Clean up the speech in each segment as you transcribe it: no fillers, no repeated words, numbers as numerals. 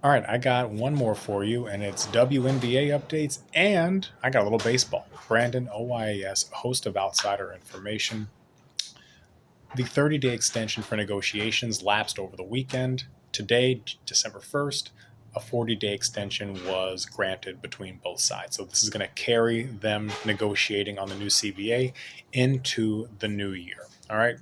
All right, I got one more for you, and it's WNBA updates, and I got a little baseball. Brandon OYAS, host of Outsider Information. The 30-day extension for negotiations lapsed over the weekend. Today, December 1st, a 40-day extension was granted between both sides. So this is going to carry them negotiating on the new CBA into the new year. All right,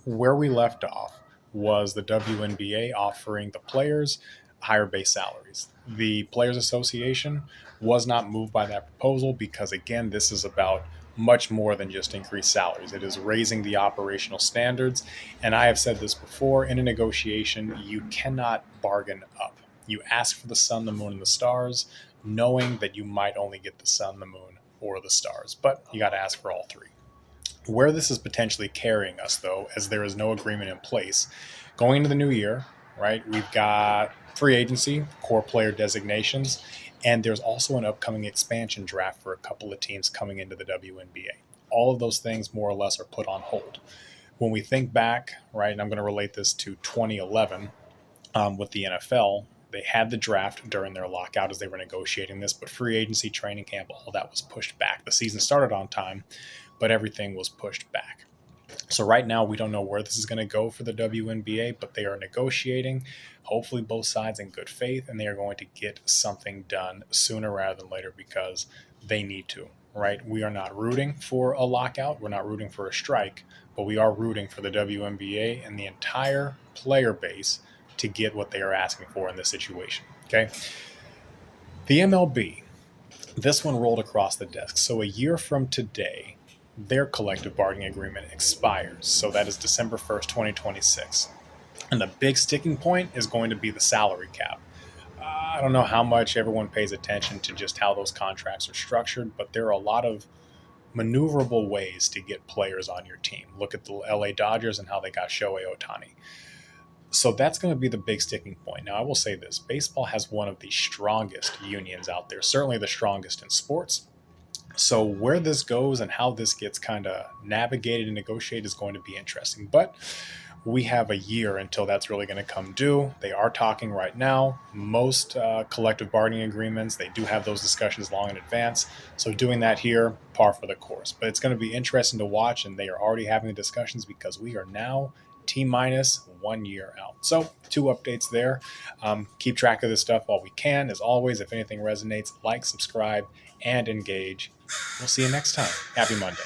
where we left off was the WNBA offering the players higher base salaries. The Players Association was not moved by that proposal because, again, this is about much more than just increased salaries. It is raising the operational standards. And I have said this before, in a negotiation, you cannot bargain up. You ask for the sun, the moon, and the stars, knowing that you might only get the sun, the moon, or the stars. But you got to ask for all three. Where this is potentially carrying us, though, as there is no agreement in place, going into the new year, right, we've got free agency, core player designations, and there's also an upcoming expansion draft for a couple of teams coming into the WNBA. All of those things, more or less, are put on hold. When we think back, right, and I'm going to relate this to 2011 with the NFL, they had the draft during their lockout as they were negotiating this, but free agency, training camp, all that was pushed back. The season started on time, but everything was pushed back. So right now, we don't know where this is going to go for the WNBA, but they are negotiating, hopefully both sides in good faith, and they are going to get something done sooner rather than later because they need to, right? We are not rooting for a lockout. We're not rooting for a strike, but we are rooting for the WNBA and the entire player base to get what they are asking for in this situation, okay? The MLB, this one rolled across the desk. So a year from today, their collective bargaining agreement expires. So that is December 1st, 2026. And the big sticking point is going to be the salary cap. I don't know how much everyone pays attention to just how those contracts are structured, but there are a lot of maneuverable ways to get players on your team. Look at the LA Dodgers and how they got Shohei Ohtani. So that's going to be the big sticking point. Now, I will say this, baseball has one of the strongest unions out there, certainly the strongest in sports. So where this goes and how this gets kind of navigated and negotiated is going to be interesting. But we have a year until that's really going to come due. They are talking right now. Most collective bargaining agreements, they do have those discussions long in advance. So doing that here, par for the course. But it's going to be interesting to watch, and they are already having the discussions because we are now T-minus 1 year out. So 2 updates there. Keep track of this stuff while we can. As always, if anything resonates, like, subscribe, and engage. We'll see you next time. Happy Monday.